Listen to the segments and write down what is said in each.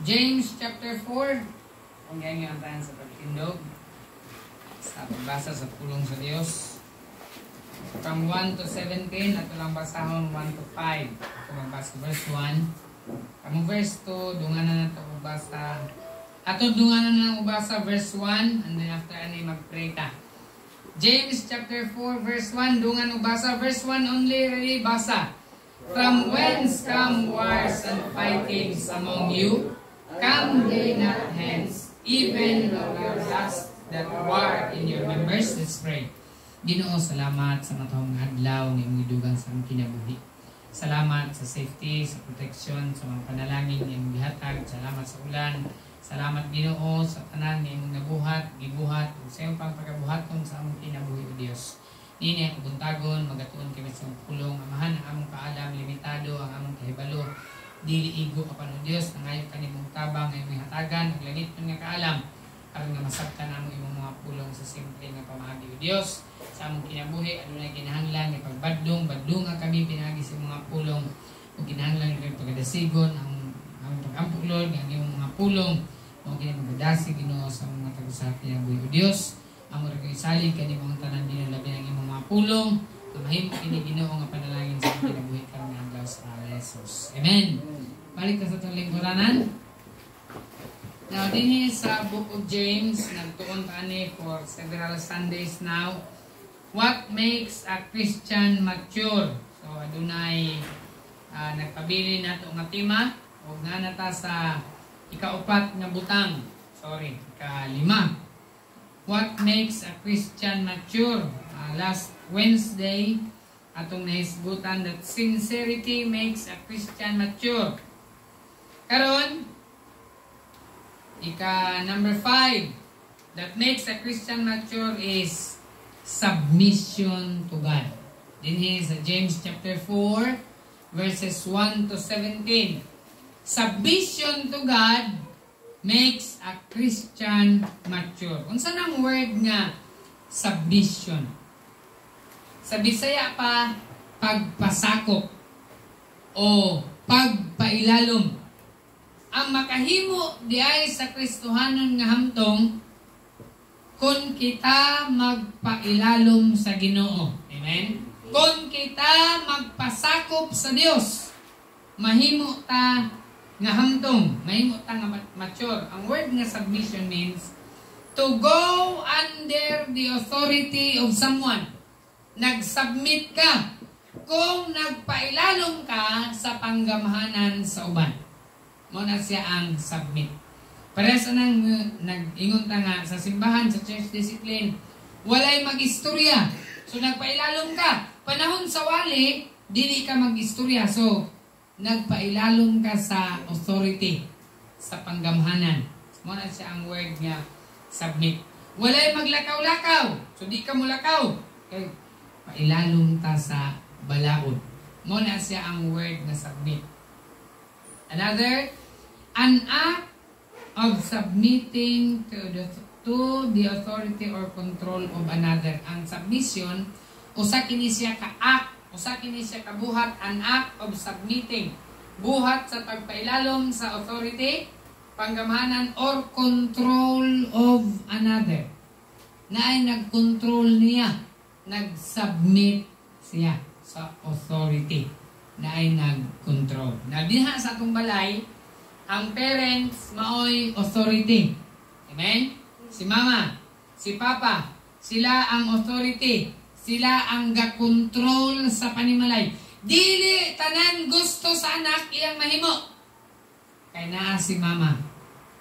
James chapter 4. Kung ganyan tayo sa pagtindog. Sa pagbasa sa pulong sa Diyos. From 1 to 17, ato lang basahon 1 to 5. Ito magbasa verse 1. Kamong verse 2, dunganan na ito magbasa. Ato dunganan na magbasa verse 1, and then after ani mag-pray ta. James chapter 4 verse 1, dungan magbasa verse 1 only, ready, basa. From whence come wars and fightings among you? Come they not hence, even of your lust that war in your members. Let's pray. Ginoo, salamat sa matahong adlaw ng imong gidugang sa among kinabuhi. Salamat sa safety, sa protection, sa mga panalangin ng imong gihatag. Salamat sa ulan. Salamat Ginoo sa tanan ng imong nabuhat, gibuhat, ug sa imong pagkabuhaton sa among kinabuhi, O Dios. Nini ang buntagon, magatuon kami sa pulong. Amahan ang among kaalam, limitado ang among kahibalo. Dili igo apan O Dios, nangayo kanimong tabang nga imong hatagan, ug langit nga kaalam. Aron nga masabtan ang imong mga pulong sa simple nga pamaagi, O Dios. Sa among kinabuhi, adunay kinahanglan nga badlong kami pinagi sa mga pulong. Ug kinahanglan nga pagdasigon ang pag-ampok Lord nga imong mga pulong. Mao kini magdasig Ginoo sa mga taga sa kinabuhi, O Dios. Amo ra kay salig kani mga tanan dinyo labi ang imong mga pulong. Mahimo kini Ginoo nga panalangin sa kinabuhi karon nga adlaw sa Jesus. Amen. Balik ka sa itong lingkuranan. Now, din sa Book of James, nagtuon ta ani for several Sundays now. What makes a Christian mature? So, adunay nagpabili na ito nga tema. O nga nata sa ikaupat nga butang. Sorry, ikalima. What makes a Christian mature? Last Wednesday, atong nahisgutan that sincerity makes a Christian mature. Karon, number 5, that makes a Christian mature is submission to God. Din sa James chapter 4, verses 1 to 17. Submission to God makes a Christian mature. Unsa nang word nga submission? Sa Bisaya pa, pagpasakop o pagpailalom. Ang makahimo di ay sa Kristohanon nga hamtong kung kita magpailalom sa Ginoo. Amen? Kung kita magpasakop sa Dios, mahimo ta nga hamtong, mahimo ta nga mature. Ang word nga submission means to go under the authority of someone. Nag-submit ka kung nagpailalom ka sa panggamhanan sa uban. Muna siya ang submit. Para sa nang nag-ingon ta nga sa simbahan, sa church discipline, walay mag-istorya. So nagpailalom ka. Panahon sa wali, dili ka mag-istorya. So nagpailalom ka sa authority, sa panggamhanan. Muna siya ang word nga submit. Walay maglakaw-lakaw. So di ka mulakaw. Okay. Pailalom ta sa balaod. Muna siya ang word na submit. Another, an act of submitting to the authority or control of another. Ang submission, usa kini siya ka-act, usa kini siya kabuhat, an act of submitting. Buhat sa pagpailalom sa authority, panggamhanan, or control of another. Na ay nag-control niya, nag-submit siya sa authority na ay nag-control. Na diha sa atong balay, ang parents maoy authority. Amen? Si mama, si papa, sila ang authority. Sila ang ga-control sa panimalay. Dili tanan gusto sa anak iyang mahimo. Kay naa si mama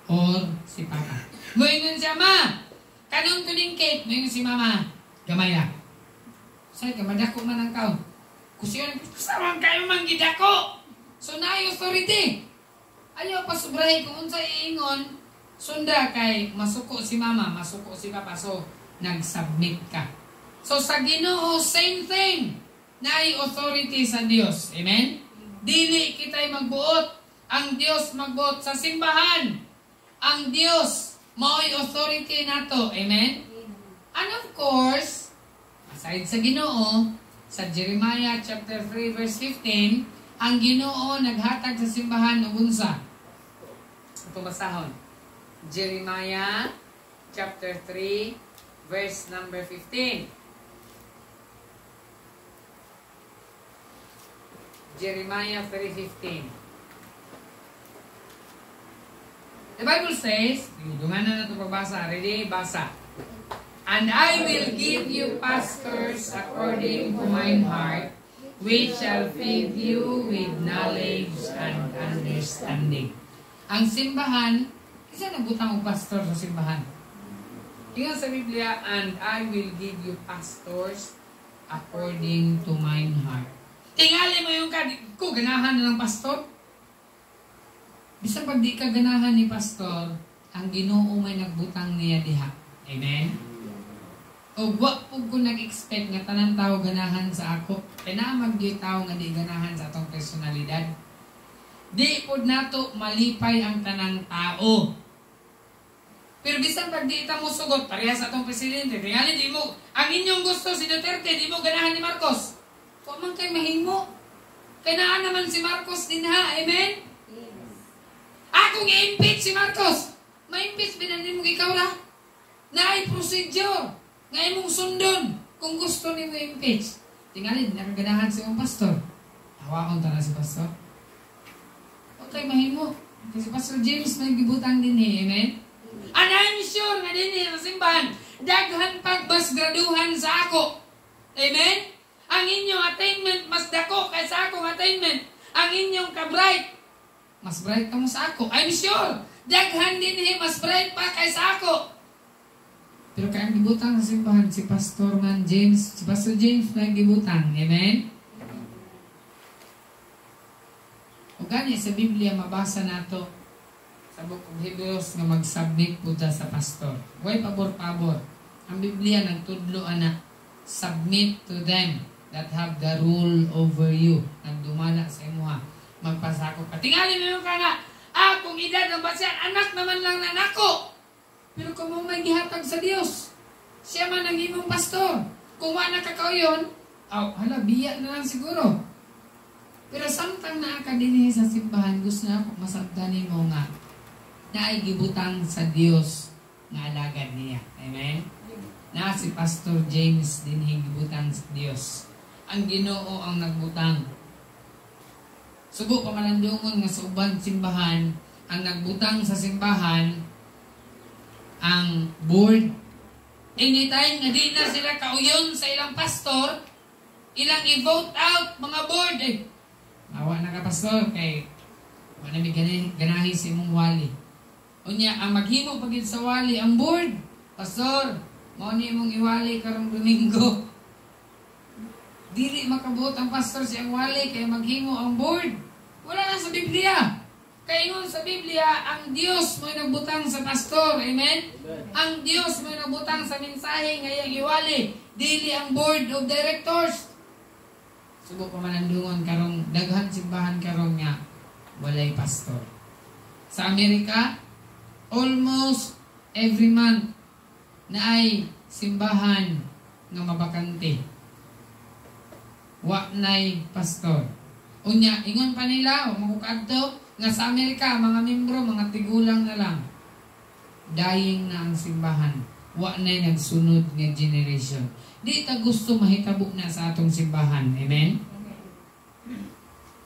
or si papa. Moingon siya, ma, kanong tuning cake. Moingon si mama, gamay lang. Say, kamadako man ang kaon. Kusiyon, kusarang kayo man gidako. So na authority. Ayaw pa sobrahin kung unsa iingon, sunda kay masuko si mama, masuko si papa. So nag-submit ka. So sa Ginoo, same thing. Naay authority sa Dios. Amen? Dili kita'y magbuot. Ang Dios magbuot sa simbahan. Ang Dios mao'y authority nato. Amen? And of course, aside sa Ginoo, sa Jeremiah chapter 3 verse 15, ang Ginoo naghatag sa simbahan og unsa? Itong basahon. Jeremiah chapter 3 verse number 15. Jeremiah 3:15. The Bible says, dungan na ito pagbasa. Ready? Basa. And I will give you pastors according to mine heart, which shall feed you with knowledge and understanding. Ang simbahan, isa nagbutang og pastor sa simbahan. Ingat sa Biblia, and I will give you pastors according to mine heart. Tingali mo yung ganahan na ng pastor. Bisa pag di ka ganahan ni pastor, ang Ginoo may nagbutang niya diha. Amen? O wa po ko nag-expect nga tanang tao ganahan sa ako. Kaya na mag-di tao nga di ganahan sa atong personalidad. Di po nato malipay ang tanang tao. Pero bisan pag di ita mo sugot, pareha sa atong presidente, tingali di mo, ang inyong gusto si Duterte, di mo ganahan ni Marcos. Huwag man kayo mahimo. Kailangan naman si Marcos din ha. Amen? Yes. Akong i-impeach si Marcos. Ma-impeach, binandin mo ikaw lang. Na ay procedure. Ngayon mong sundon. Kung gusto ni mo impeach. Tingalin, nakaganahan si mong pastor. Hawakan ta na si pastor. Huwag kayo mahimo. Kasi Pastor James may gibutang din eh. Amen? And I'm sure nga din eh sa simbahan. Daghan pagbas graduhan sa ako. Amen? Ang inyong attainment mas dako kaysa akong attainment. Ang inyong ka-bright, mas bright ka mo sa ako. I'm sure, daghan din mas bright pa kaysa ako. Pero kaya ang gibutang sa simbahan, si Pastor James, si Pastor James na gibutang. Amen? O gani sa Biblia, mabasa nato sa Book of Hebrews nga mag-submit po sa pastor. Huwag pabor-pabor. Ang Biblia nagtudlo na submit to them that have the rule over you. Nagdumala sa imuha. Magpasako ka. Tingali mo yung ka nga, kung edad ang basyan, anak naman lang na nako. Pero kung mo may gihatag sa Diyos, siya man ang imong pastor. Kung wala kakauyon, hala, biya na lang siguro. Pero samtang naa ka din sa simbahan, gusto na ako masabdanin mo nga na ay gibutang sa Diyos na alagad niya. Amen? Na si Pastor James din higibutang sa Diyos. Ang Ginoo ang nagbutang. Subo pa manandungon nga sa ubang simbahan, ang nagbutang sa simbahan, ang board. Anytime nga di na sila kauyon sa ilang pastor, ilang i-vote out mga board. Awa na ka pastor, kay manami ganahi si mong wali. Unya, ang maghimo pagid sa wali, ang board. Pastor, mao ni mong iwali karong Domingo. Dili makabuot ang pastor siyang wali kaya maghimo ang board. Wala na sa Biblia. Kaya ingon sa Biblia, ang Diyos mo'y nagbutang sa pastor. Amen? Ang Diyos mo'y nagbutang sa mensahe ngayang iwali. Dili ang board of directors. Subok pa manandungon karong daghan simbahan karong nga walay pastor. Sa Amerika, almost every month na ay simbahan nga mabakante. Wa nay pastor. Unya, ingon pa nila, makukadto, nga sa Amerika, mga membro, mga tigulang na lang. Dying na ang simbahan. Wa nay nagsunod nga generation. Di ta gusto mahitabo na sa atong simbahan. Amen?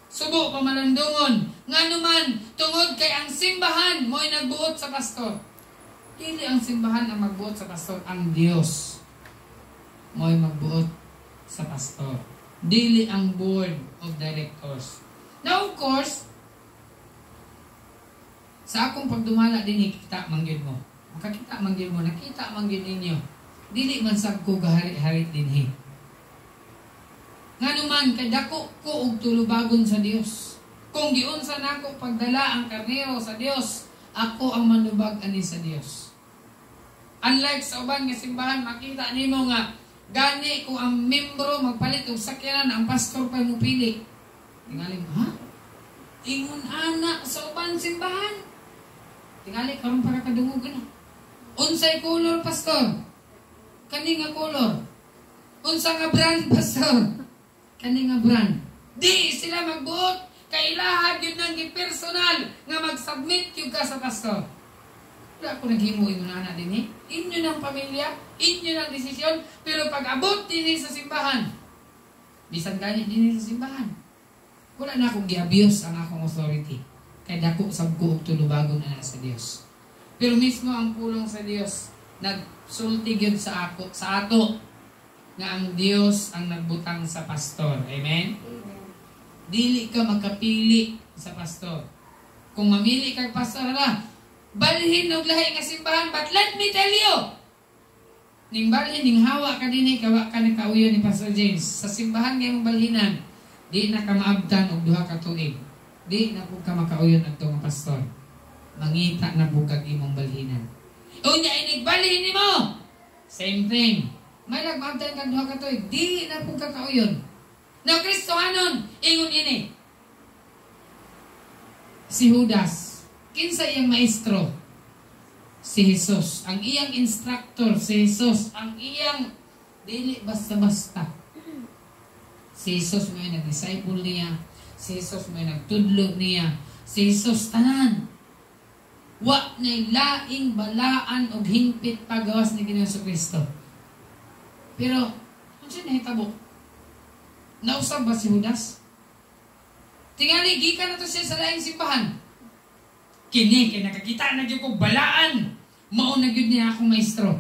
Subo pa malandungon. Nga naman, tungod kay ang simbahan mo'y nagbuot sa pastor. Dili ang simbahan ang magbuot sa pastor. Ang Diyos mo'y magbuot sa pastor. Dili ang board of directors. Now, of course, sa akong pagdumala din, kita mangyod mo. Makakita mangyod mo, nakita mangyod ninyo. Dili man sab ko gahari-hari din. Nga naman, kadako ko og tulubagon sa Dios. Kung giunsa nako pagdala ang karnero sa Dios, ako ang manubag ani sa Dios. Unlike sa uban nga simbahan, makita nimo nga gani kung ang membro magpalit og sakyanan, ang pastor pa mo pili. Tingali mo, ha? Ingon anak sa uban simbahan. Tingali karon para kadungugan. Unsay color pastor? Kani nga color. Unsa nga brand pastor? Kani nga brand. Di sila magbuot Kailahad yun nang personal nga mag-submit yung ka sa pastor. Wala ko naghimuin mo na anak din eh. Inyo ng pamilya, inyo ng desisyon, pero pag abot din sa simbahan, bisan ganit din sa simbahan, wala na akong gi-abuse ang akong authority. Kaya dako sabko og tulubagon na sa Dios. Pero mismo ang pulong sa Dios nagsulti gyud sa ato nga ang Dios ang nagbutang sa pastor. Amen. Dili ka magkapili sa pastor. Kung mamili kag pastor na, balhin og lahi nga simbahan, but let me tell you, ning balhin ning hawa ka dinhi kawa ka nakauyon ni Pastor James sa simbahan nga imong balhinan, di na ka maabtan og duha ka tuig. Di na pud ka makauyon adto nga pastor. Mangita na pud kag imong balhinan. Unya inig balhin nimo. Same thing. May nagmaabtan kag duha ka tuig, di na pud ka kauyon. Na Kristohanon ingon ini. Si Judas, kinsa iyang maestro? Si Jesus. Ang iyang instructor, si Jesus. Ang iyang dili basta-basta. Si Jesus mo yung nag-disciple niya. Si Jesus mo yung nagtudlo niya. Si Jesus tanan. Wa na'y laing balaan o hingpit pagawas ni Ginoong Kristo. Pero, ano siya nahitabo? Nausab ba si Judas? Tingali, gikan na to siya sa laing simbahan. Kini, kaya nakakita na gyud ko balaan. Mao na gyud niya akong maestro.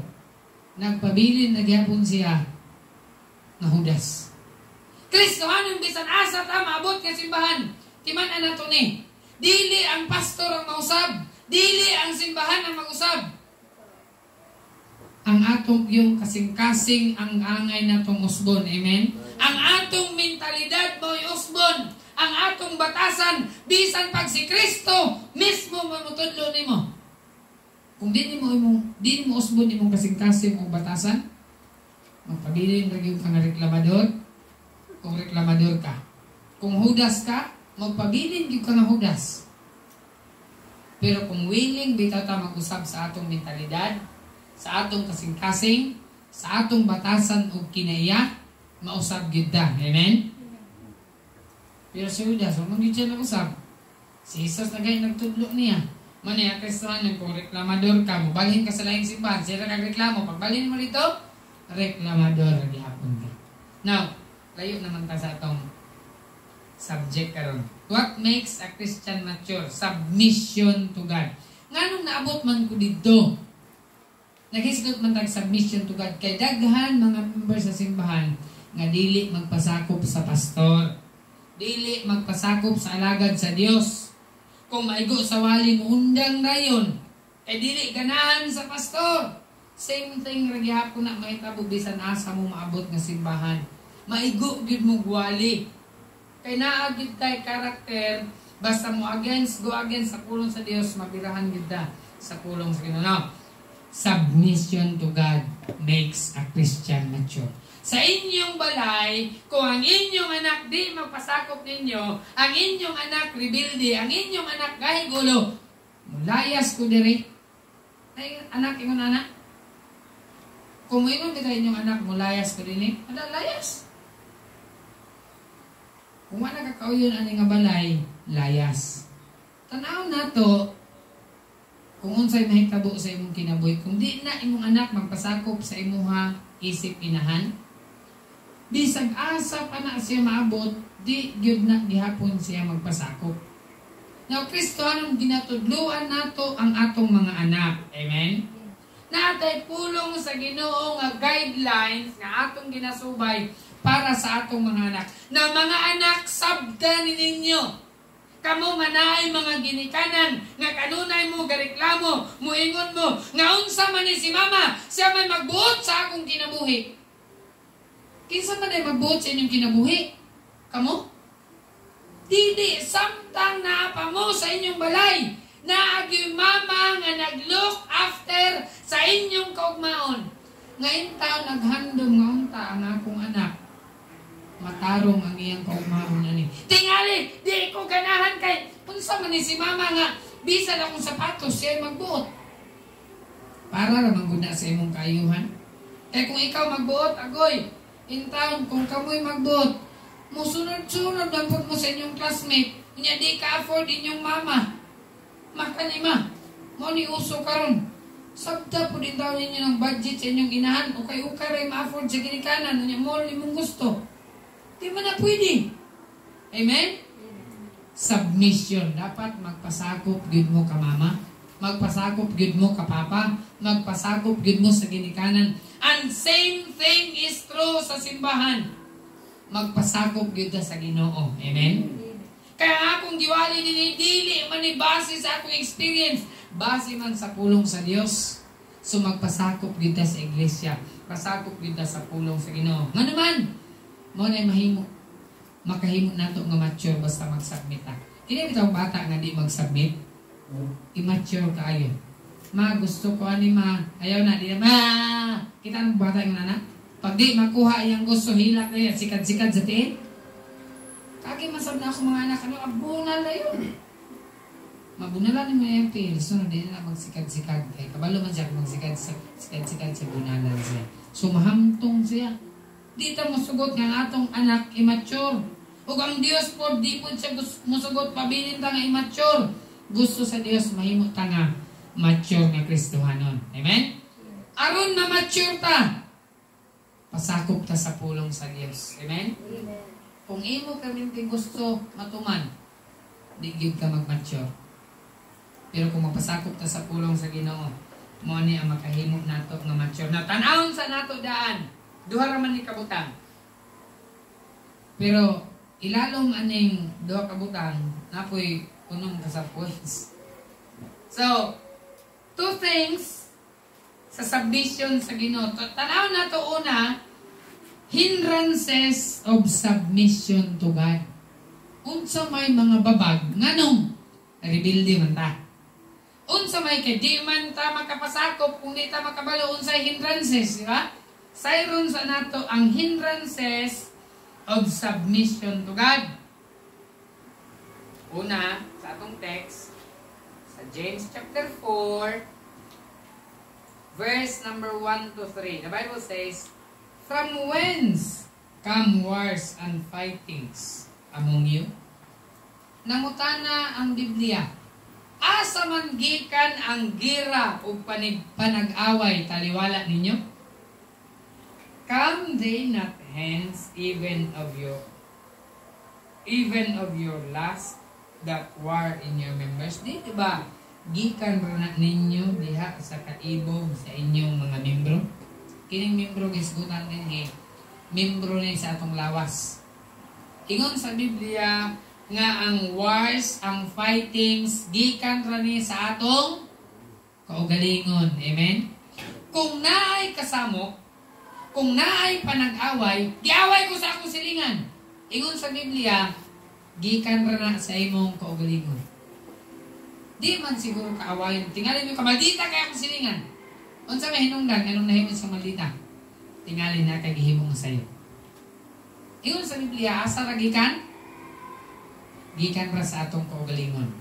Nagpabilin na gyapon siya na Judas. Kristo, anong bisan asa ta maabot nga simbahan? Timan na to ni. Dili ang pastor ang mausab. Dili ang simbahan ang mag-usab. Ang atong yung kasing-kasing ang angay natong usbon. Amen? Ang atong mentalidad mo usbon. Ang atong batasan, bisan pag si Kristo mismo mamutudlo nimo. Kung di mo usbon imong kasing-kasing o batasan, magpabilin lagi yung kang reklamador. Kung reklamador ka. Kung Judas ka, magpabilin yung kang Judas. Pero kung willing, bitaw ta mag-usab sa atong mentalidad, sa atong kasing-kasing, sa atong batasan o kinaya, mausab gyud ta. Amen? Pero si Judas, huwag hindi siya nag-usab. Si Jesus na gaya nagtudlo niya. Mani, Kristohanon, kung reklamador ka, mabalhin ka sa laing simbahan, sila nagreklamo. Pagbalhin mo dito, reklamador, gihapon ka. Now, layo naman ta sa atong subject karon. What makes a Christian mature? Submission to God. Nganong naabot man ko dito? Naghisgot man tag submission to God. Kay daghan mga members sa simbahan nga dili magpasakop sa pastor. Dili magpasakop sa alagad sa Dios. Kung maigo sa wali mo undang dayon, kay dili ganahan sa pastor. Same thing ra gihapon na mahitabo bisan asa mo maabot nga simbahan. Maigo gyud mo wali. Kay naagid tay karakter, basta mo go against sa pulong sa Dios, mabirahan gyud ta sa pulong sa Ginoo. Submission to God makes a Christian mature. Sa inyong balay, kung ang inyong anak di magpasakop ninyo, ang inyong anak rebelde, ang inyong anak gahigulo, mulayas ko diri. Ay, anak, ingon anak. Kung ingon kita inyong anak, mulayas ko din ada layas. Kung wala kakauyon ani nga balay, layas. Tanaw na to, kung unsay mahitabo sa imong kinabuhi, kung di na imong anak magpasakop sa imuha isip inahan, bisag asa pa na siya maabot, di gyud na gihapon siya magpasakop. Now, Kristohanon ginatudluan nato ang atong mga anak. Amen? Natay pulong sa Ginoo nga guidelines nga atong ginasubay para sa atong mga anak. Na mga anak, sabdan ninyo. Kamo nga naay mga ginikanan, nga kanunay mo gareklamo, muingon mo, nga unsa man ni si mama, siya may magbuot sa akong kinabuhi. Kinsa man ay magbuot sa inyong kinabuhi? Kamo? Dili, samtang naapa mo sa inyong balay, naagi mama nga nag-look after sa inyong kaugmaon. Ngayon taon naghandom nga unta ang akong anak. Matarong ang iyang kaugmaon ani. Tingali, di ko ganahan kay unsa man ni si mama nga bisan akong sapatos siya magbuot. Para ra man sa imong kaayuhan. Kay kung ikaw magbuot, agoy, in town kung kamoy magbuot, musunod-sunod lang po mo sa inyong classmate, Unya di ka afford inyong mama. Makanima. Mo ni uso karon. Sabta po din daw ninyo ng budget sa inyong inahan. O kay ukay rin ma-afford sa ginikanan. Unya mo ni mong gusto. Di man na pwede. Amen? Submission. Dapat magpasakop gid mo ka mama. Magpasakop gid mo ka papa. Magpasakop gid mo sa ginikanan. And same thing is true sa simbahan. Magpasakop gid sa Ginoo. Amen? Kaya akong giwali dili man ni base sa akong experience, base man sa pulong sa Dios. So magpasakop gid sa iglesia, pasakop gid sa pulong sa Ginoo. Nga naman, mo na mahimo. Makahimo nato nga mature basta mag-submit ta. Kini bitaw bata nga di mag-submit. Immature kaayo. Ma gusto ko ani ma, ayaw na di ma. Kita ang bata nga nana. Pag di makuha iyang gusto hilak na yan, sikad-sikad sa tiin. Kagi masab na ako mga anak, ano, abunal na yun. Mabunalan ni mga MP, so na din na magsikad-sikad. Kaya kabalo man siya magsikad-sikad sa bunalan siya. So mahamtong siya. Di ta musugot nga atong anak immature. Ug ang Dios po, di po siya musugot, pabilin ta nga immature. Gusto sa Dios, mahimot ta nga mature nga Kristohanon. Amen? Aron na mature ta, pasakop ta sa pulong sa Dios. Amen? Amen. Kung imo kami gusto matuman, di gyud ka mag-mature. Pero kung magpasakop ta sa pulong sa Ginoo, mo ni ang makahimo nato nga mature. Na tan-awon sa nato daan, duha ra man ni kabutang. Pero ilalom aning duha ka butang, napoy unong ka sa points. So, two things sa submission sa Ginoo. Tanaw na to una, hindrances of submission to God. Unsa may mga babag, nganong rebuildi man ta. Unsa may kay di man ta makapasakop kung di ta makabalo unsay hindrances, di ba? Sayron sa nato ang hindrances of submission to God. Una, sa atong text, sa James chapter 4, verse number 1 to 3. The Bible says, "From whence come wars and fightings among you?" Nangutana ang Biblia, asa man gikan ang gira o panag-away taliwala ninyo? Come they not hence even of your lust that war in your members? Di ba? Gikan ra na ninyo diha sa kaibog sa inyong mga membro. Kining membro gisgutan din membro ni sa atong lawas. Ingon sa Biblia nga ang wars, ang fightings gikan ra ni sa atong kaugalingon. Amen. Kung naay kasamo, kung naay panag-away, giaway ko sa akong silingan. Ingon sa Biblia, gikan ra na sa imong kaugalingon. Di man siguro kaawayan. Tingalin mo, kamaldita kaya akong silingan. Unsa may hinungdan, anong nahimod sa maldita? Tingalin na kay gihimong sa'yo. Ingon sa Biblia, asa ra gikan? Gikan ra sa atong kaugalingon.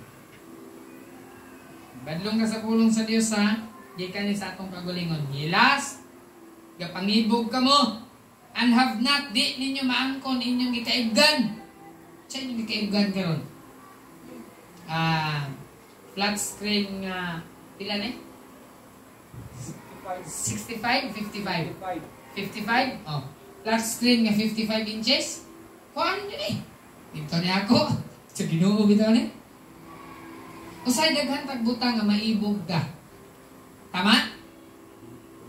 Badlong ka sa pulong sa Dios ha, gikan ni sa atong kaugalingon. Hilas, gapangibog ka mo, and have not di ninyo maangkon inyong gikaibgan. Sa inyong gikaibgan karon. Flat screen nga pila ni? 65? 55? 55? Oh. Flat screen nga 55 inches? Kuhaan nyo eh. Dito niya ako. Sa Ginoo bitaw ni. Usay daghan tagbutang nga maibog ka. Tama?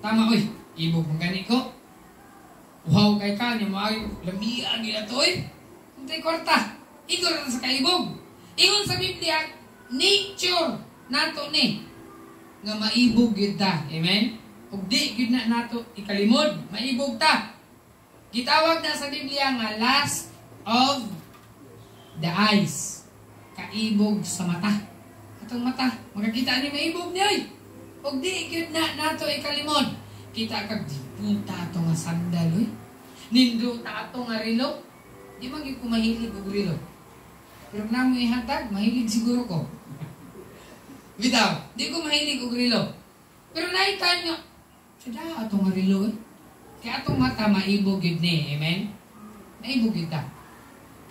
Tama oy. Ibog mong gani ko. Wow kay ka niya maayo. Lamia gina to oy. Untay kwarta. Igor na sa kaibog. Ingon sa Biblia, nature nato ni nga maibog gyud ta. Amen. Ug di gyud na nato ikalimod, maibog ta. Gitawag na sa Biblia nga lust of the eyes. Kaibog sa mata. Atong mata, makakita ni maibog niya. Ug di gyud na nato ikalimod. Kita kag puta ato nga sandal oy. Nindo ta ato nga relo. Di man gyud ko mahilig og relo. Pero nang ihatag, mahilig siguro ko. Bitaw, di ko mahilig og relo. Pero nakita nyo, sada atong relo eh. Kaya atong mata maibog yun ni, amen? Maibog yun ta.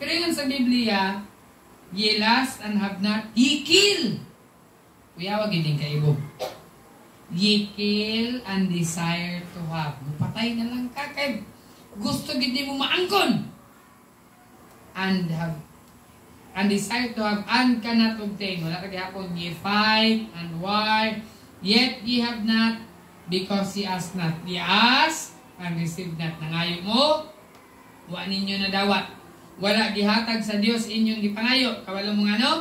Pero yun sa Biblia, Ye lust and have not, ye kill. Kuya, wag yun kaibog. Ye kill and desire to have. Mupatay na lang ka kay gusto gid mo maangkon. And desire to have and cannot obtain. Wala ka gihapon, ye fight and war, yet ye have not because ye ask not. Ye ask and receive not. Nangayo mo, wa ninyo na dawat. Wala gihatag sa Dios inyong gipangayo. Kawalo mo nga no?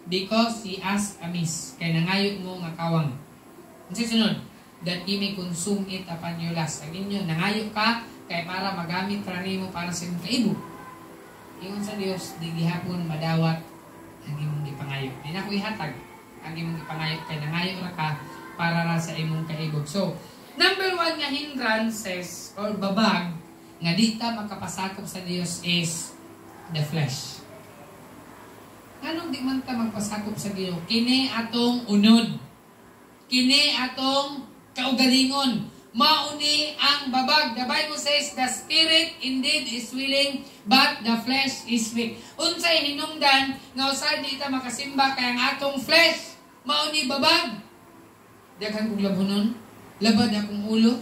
Because ye ask amiss. Kaya nangayo mo nga kawang. Kasi sunod, that ye may consume it upon your lust. Ang inyo, nangayo ka, kaya para magamit rani mo para sa imong kaibo. Ingon sa Dios, di gihapon madawat ang imong gipangayo. Di na ko ihatag ang imong gipangayo. Kaya nangayo ra ka para ra sa imong kaibog. So, number 1 nga hindrances or babag nga di ta makapasakop sa Dios is the flesh. Anong di man ta magpasakop sa Dios? Kini atong unod. Kini atong kaugalingon. Mauni ang babag. The Bible says, the spirit indeed is willing, but the flesh is weak. Unsay hinungdan, nga usad di ta makasimba, kaya ang atong flesh, mauni babag. Daghang kong labunon, labad akong ulo,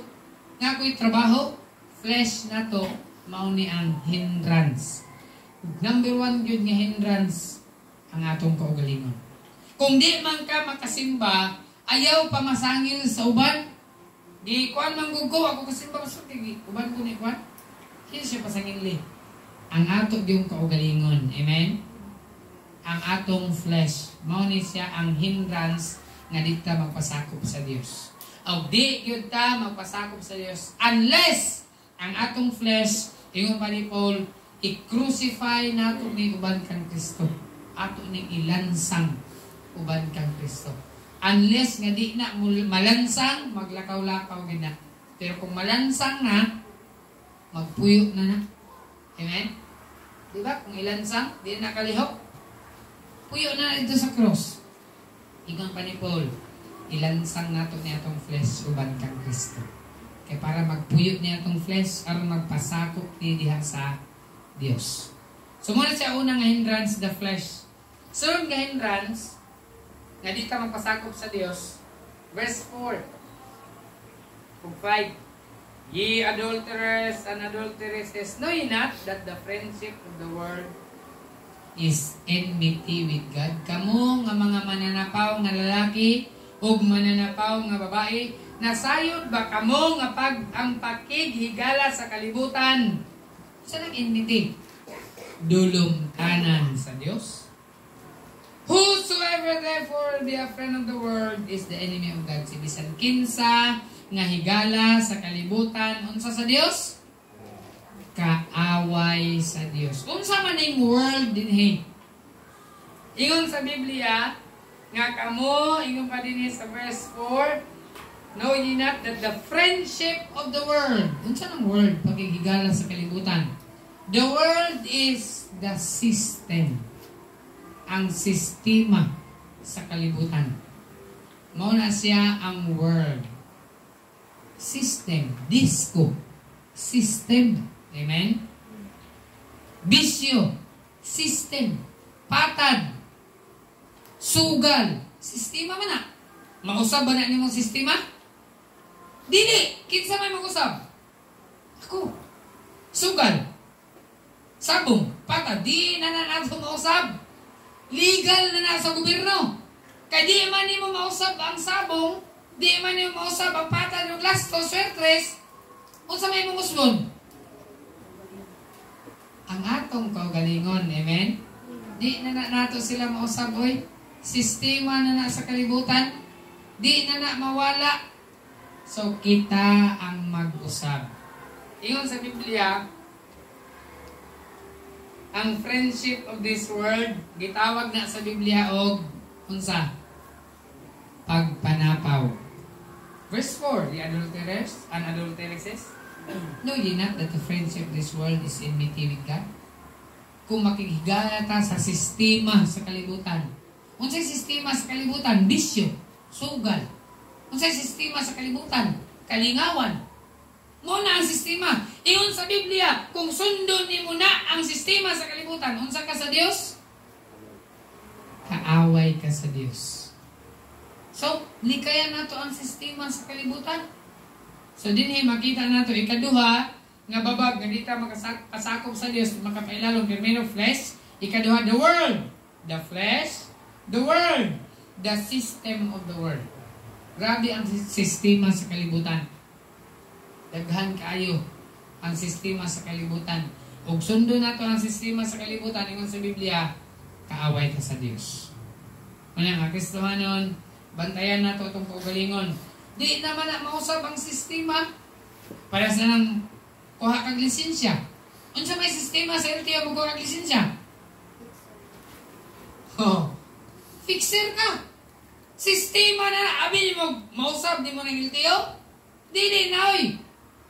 nga ako'y trabaho, flesh na to, mauni ang hindrance. Number 1 yun nga hindrance ang atong kaugalingon. Kung di man ka makasimba, ayaw pa masangil sa uban. Di kuan manggugo ako kasimba masuki. Uban ko ni kuan. Hindi siya pasangil li. Ang ato yung kaugalingon. Amen? Ang atong flesh. Mao ni siya ang hindrance nga di ta magpasakop sa Dios. O di yun ta magpasakop sa Dios unless ang atong flesh, ingon pa ni Paul, i-crucify nato ni uban kang Kristo. Ato ni ilansang uban kang Kristo. Unless nga di na malansang, maglakaw-lakaw gina. Pero kung malansang na, magpuyo na na. Amen? Diba? Kung ilansang, di na kalihok, puyo na ito sa cross. Ingon pa ni Paul, ilansang nato ni atong flesh uban kang Kristo. Kaya para magpuyo ni atong flesh, aron magpasakop ni diha sa Dios. So muna siya unang hindrance, the flesh. Sunod nga hindrance, nga di ka magpasakop sa Dios. Verse 4 ug 5. Ye adulterers and adulteresses, know ye not that the friendship of the world is enmity with God? Kamo nga mga mananapaw nga lalaki ug mananapaw nga babae, nasayod ba kamo nga ang pakighigala sa kalibutan? Sa nag-enmity? Dulong kanan sa Dios. Whosoever therefore be a friend of the world is the enemy of God. Si bisan kinsa nga higala sa kalibutan, unsa sa Dios? Kaaway sa Dios. Unsa man ning world dinhi? Ingon sa Biblia nga kamo, ingon pa dinhi sa verse 4, know ye not that the friendship of the world, unsa nang world pagigigala sa kalibutan? The world is the system. Ang sistema sa kalibutan. Mauna siya ang world. System. Disco. System. Amen? Bisyo. System. Patad. Sugal. Sistema man na. Mausab ba na nimong sistema? Dili. Kinsa may mag-usab? Ako. Sugal. Sabong. Patad. Di na nato mausab. Legal na nasa gobyerno. Kaya di man mo mausab ang sabong, di man mo mausab ang patad ng lasto, swertres, unsa may mong usbon? Ang atong kaugalingon, amen? Di na nato sila mausab, oy. Sistema na sa kalibutan. Di na mawala. So, kita ang mag-usab. Ingon sa Biblia, ang friendship of this world, gitawag na sa Biblia og unsa? Pagpanapaw. Verse 4, the adulterers and adulteresses, know ye not that the friendship of this world is enmity with God? Kung makikigala ta sa sistema sa kalibutan. Unsay sistema sa kalibutan? Bisyo, sugal. Unsay sistema sa kalibutan? Kalingawan. Muna ang sistema. Iyon sa Biblia, kung sundon ni mo na ang sistema sa kalibutan, unsa ka sa Dios? kaaway ka sa Dios. So, likayan nato ang sistema sa kalibutan. So, dinhi makita nato ikaduha nga babag nga dita makasakop sa Dios, makapailalong primero flesh, ikaduha the world, the flesh, the world, the system of the world. Grabe ang sistema sa kalibutan. Daghan kaayo ang sistema sa kalibutan. Ug sundo nato ang sistema sa kalibutan ingon sa Biblia, kaaway ka sa Dios. Unya nga Kristohanon, bantayan nato itong kaugalingon. Di naman na mausap ang sistema para sa nang kuha kag lisensya. Unsa may sistema sa LTO mo kuha kag lisensya? Oh, fixer ka. Sistema na abil mo mausap di mo ng LTO? Dili na oy.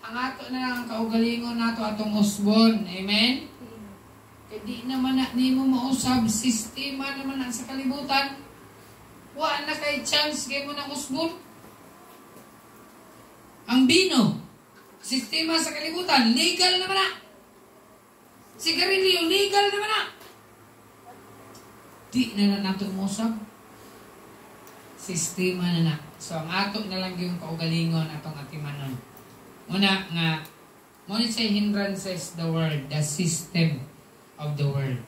Ang ato na lang ang kaugalingon nato atong usbon. Amen? Kaya di naman na ni mo mausab. Sistema naman na sa kalibutan. Wa na kay chance kay mo ng usbon. Ang bino, sistema sa kalibutan, legal naman na. Sigarilyo, legal naman na. Di na nato mausab. Sistema na na. So, ang ato na lang yung kaugalingon atong atimanon. Una nga, ngunit sa hindrances the world, the system of the world.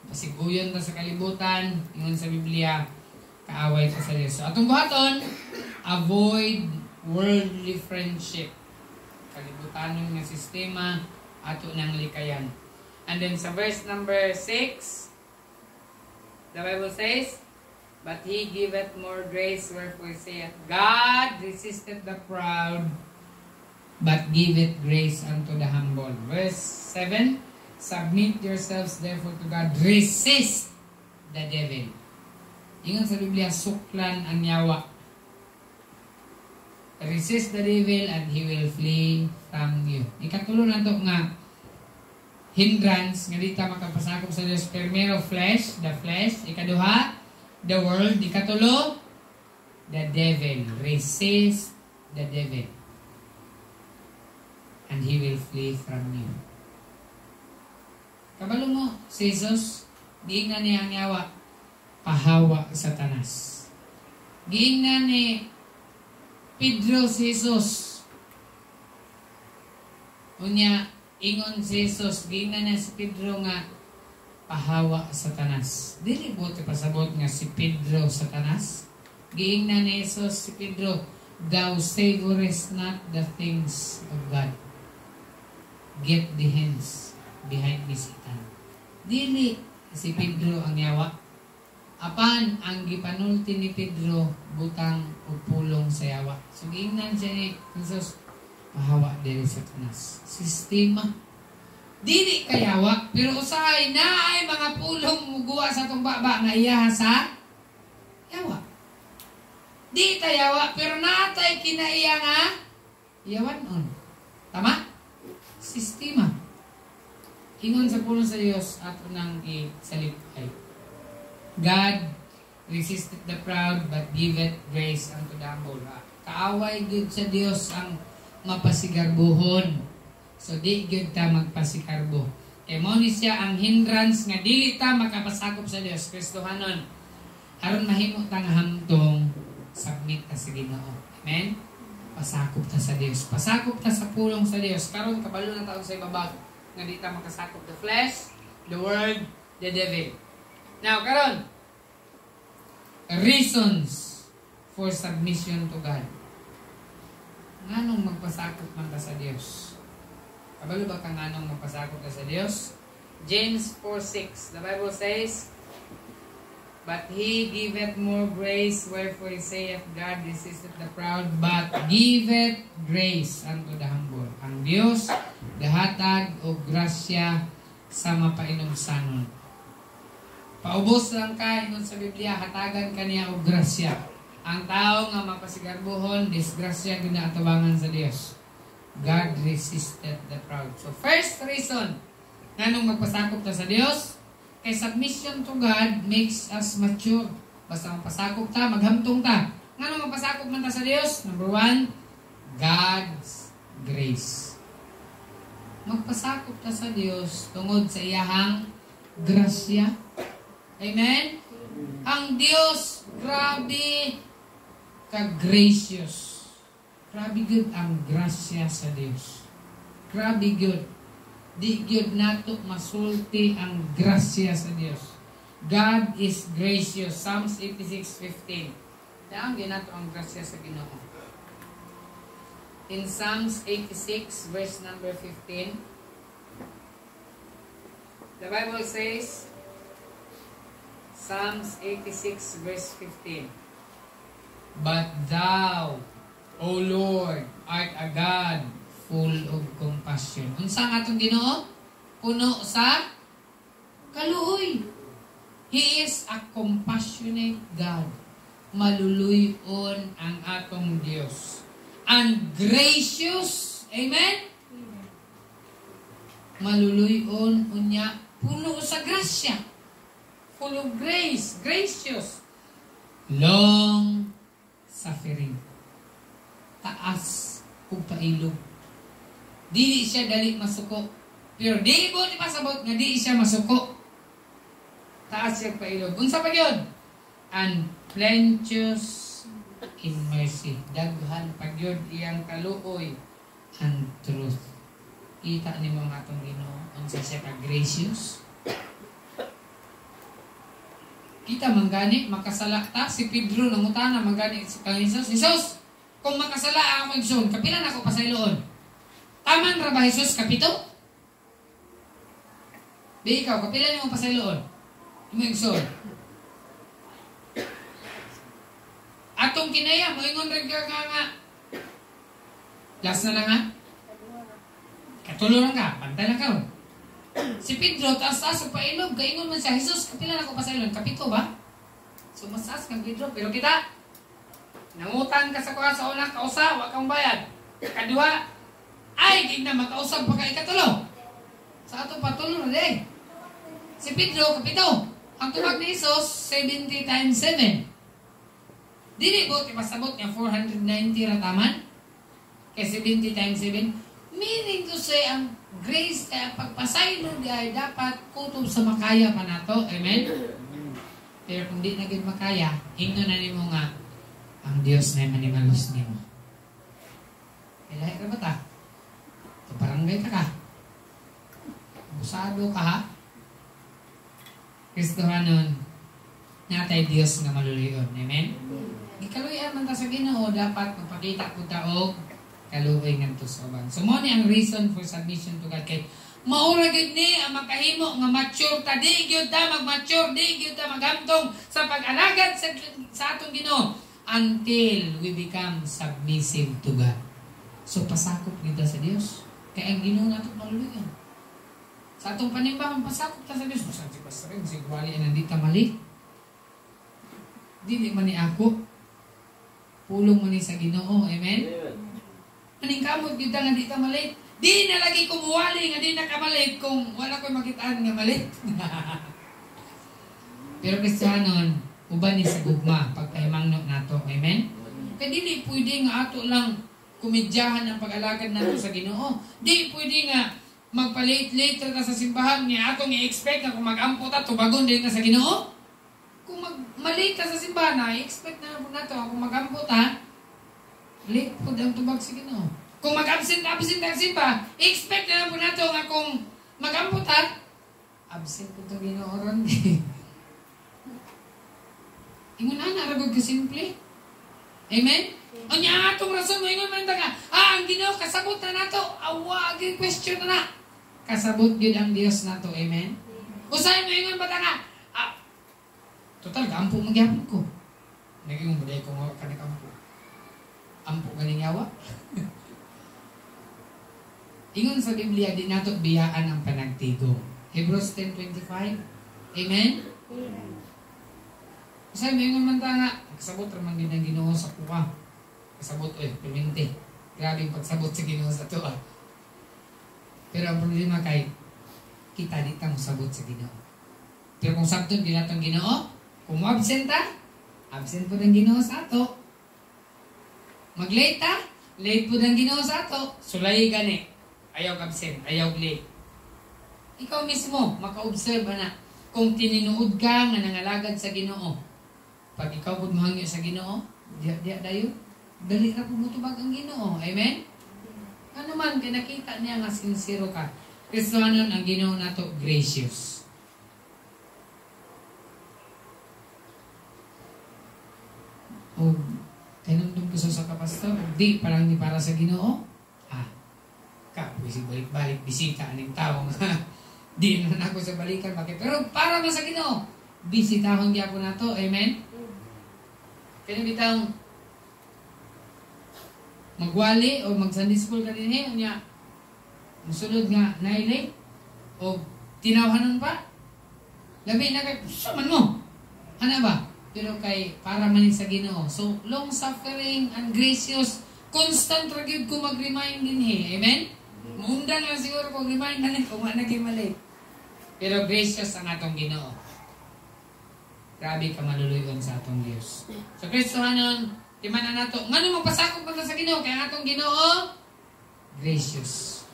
Pasiguyon ta sa kalibutan, ingon sa Biblia, kaaway ta sa Diyos. So, atong buhaton, avoid worldly friendship. Kalibutanon nga sistema, ato nang likayan. And then sa verse number 6, the Bible says, but He giveth more grace, wherefore saith, God resisteth the proud, but giveth grace unto the humble. Verse 7, submit yourselves therefore to God, resist the devil. Ingon sa Biblia, suklan ang yawa. Resist the devil and he will flee from you. Ikatulo na ito nga hindrance, nga dita makapasakop sa Diyos. Primero, flesh, the flesh. Ikaduha, the world. Ikatulo, the devil. Resist the devil. And he will flee from you. Kabalo mo, si Jesus, giingnan niya ang yawa, pahawa Satanas. Giingnan ni Pedro si Jesus. Unya, ingon si Jesus, giingnan niya si Pedro nga, pahawa Satanas. Dili po ito pasabot nga si Pedro Satanas. Giingnan ni Jesus si Pedro, thou savorest not the things of God. Get the hands behind me, Satan. Dili si Pedro ang yawa. Apan ang gipanulti ni Pedro butang o pulong sa yawa. So giingnan siya ni Jesus, pahawa diri Satanas. Sistema. Dili kayawa, pero usahay na ay mga pulong muguwa sa itong baba nga iya sa yawa. Di tayawa, pero natay kinaiya nga yawanon. Tama? Sistema. Ingon sa pulong sa Diyos at unang isalipay. God resisted the proud but giveth grace unto the humble. Kaaway gud sa Dios ang mapasigarbuhon. So di gud ta magpasigarbo. Kay mao ni siya ang hindrance nga dili ta makapasakop sa Dios. Kristohanon. Aron mahimo ta nga hamtong submit ta sa Ginoo. Amen. Pasakop ta sa Dios. Pasakop ta sa pulong sa Dios. Karon kabalo na taon sa ibabag nga di ta makasakop the flesh, the world, the devil. Now, karon, reasons for submission to God. Nganong magpasakop man ta sa Dios? Kabalo ba ka nganong magpasakop ta sa Dios? James 4:6, the Bible says, but He giveth more grace, wherefore He saith, God resisteth the proud, but giveth grace unto the humble. Ang Dios gahatag og grasya sa mapainumsanon. Paubos lang ka, ingon sa Biblia, hatagan kaniya og grasya. Ang tao nga mapasigarbuhon, disgrasya ginatabangan sa Dios. God resisted the proud. So first reason, nganong magpasakop ta sa Dios, kay submission to God makes us mature. Basta magpasakop ta, maghamtong ta. Nganong magpasakop man ta sa Dios? Number 1, God's grace. Magpasakop ta sa Dios tungod sa iyahang grasya. Amen? Ang Dios, grabe ka-gracious. Grabe good ang grasya sa Dios. Grabe good. Di good nato masulti ang grasya sa Dios. God is gracious. Psalms 86:15. Daan ginato ang grasya sa Ginoo. In Psalms 86 verse number 15, the Bible says, Psalms 86 verse 15, "But thou, O Lord, art a God full of compassion." Unsa nga atong Ginoo? Puno sa kaluoy. He is a compassionate God. Maluluyon ang atong Dios. And gracious. Amen? Maluluyon unya, puno sa grasya. Full of grace. Gracious. Long suffering. Taas kung pailog. Dili siya dali masuko. Pero di mo di pasabot nga di siya masuko. Taas siya pailog. Unsa pa yun? And plenteous in mercy. Daghan pagyod iyang kaluoy and truth. Kita ni mga atong Ginoo unsa siya ka gracious. Kita manggani makasala ta si Pedro nangutana manggani kang Jesus. Jesus, kung makasala ako igsoon, kapila na ako pasayloon? Taman ra ba Jesus kapito? Di ikaw, kapila ni mo pasayloon? Imo igsoon. Atong kinaya, moingon rin ka nga. Last na lang ha? Katulo lang ka, pantay lang ka. Si Pedro, taas-taas pa ilog, kaingon man siya, Jesus, kapila na ko pa sa ilog, kapito ba? So, mas-taas kang Pedro, pero kita, nangutan ka sa kuha sa unang kausa, wag kang bayad. Kadua, ay, di na makausap pa ka ikatulo. Sa ato patulo na eh. Si Pedro, kapito, ang tubag ni Jesus, 70 times 7. Dili ko, pasabot niya 490 rataman. Kaya 70 times 7. Meaning to say, ang grace kaya pagpasaylo di ay dapat kutob sa makaya pa na to. Amen? Pero kung di naging makaya, hingno na ni mo nga, ang Diyos na manimalos ni mo. Ilahi ka ba ta? So, barangay ka ka. Abusado ka ha? Kristohanon, natay Diyos nga maluluyon. Amen? Ikaluyan man ta sa Ginoo, dapat magpakita po taog kaluoy nga to sa uban. So mo ni ang reason for submission to God kay maura gid ni ang makahimo nga mature ta, di gyud ta mag-mature, di gyud ta maghamtong sa pag-alagad sa atong Ginoo until we become submissive to God. So pasakop gid ta sa Dios kay ang Ginoo nato maluluyon. Sa atong panimbahan pasakop ta sa Dios. Masan si pastor rin si wali nandi ta mali. Dili man ni ako pulong mo ni sa Ginoo. Amen? Aning kamot gyud nga di ka malit. Di na lagi kumuwali nga di na ka malit kung wala ko'y makitaan nga malit. Pero Kristiyanon, uban ni sa gugma pagpahimangno nato. Amen? Kaya dili pwede nga ato lang kumedyahan ang pag-alagad nato sa Ginoo. Di pwede nga magpa-late-late ta sa simbahan nga atong i-expect nga kung mag-ampo ta tubagon din na sa Ginoo. Kung malate ka sa simbahan na, i-expect na po nato kung mag-ampot ha, late po ang tubag sa Ginoo. Kung mag-absent ang simba, i-expect na po nato nga kung mag-ampot ha, absent po ito Ginoo ron. Ingon na, naragod ka simple. Amen? O niya atong rason mo, ingon man nga, ang Ginoo, kasabot na nato, awa, question na na. Kasabot yun ang Diyos nato. Amen? Usahin mo, ingon ba nga, total, ampo magyapon ko. Naging muday ko nga kanikampo. Ampo ganing yawa. Ingon sa Biblia, di nato biyaan ang panagtigom. Hebrews 10:25. Amen? Kasi may ingon man ta nga, kasabot raman din ang Ginoo sa kuha. Kasabot, permente. Grabe yung pagsabot sa Ginoo sa tuwa. Pero ang problema kay, kita di tang sabot sa Ginoo. Pero kung sabton, di natong Ginoo, kung absent ta, absent po ng Ginoo sa ato. Mag-late ta, late po ng Ginoo sa ato. Sulay gani. Ayaw absent, ayaw late. Ikaw mismo, maka-observe na. Kung tininuod ka nga nangalagad sa Ginoo, pag ikaw pud mahangyo sa Ginoo, diya dayo, dali ra pud motubag ang Ginoo. Amen? Ano man kay nakita niya nga sincero ka. Kristohanon ang Ginoo nato gracious. O tinumdum ko sa kapastor, di parang ni para sa Ginoo. Balik-balik bisita aning tao nga di na ako sa balikan, bakit? Pero para man sa Ginoo, bisitahon gyapon nato. Amen? Kaya bitang magwali o mag-Sunday school ka din niya musulod nga nailay o tinawanan pa labi na kay suman mo ano ba? Pero kay para man sa Ginoo, so long suffering and gracious, constant ra gyud ko mag-remind din Amen? Mundan lang siguro kung remind na kung naging mali. Pero gracious ang atong Ginoo. Grabe ka maluluyon sa atong Diyos. So Kristohanon, timan na nato. Ngano magpasakop pa sa Ginoo? Kaya atong Ginoo, gracious.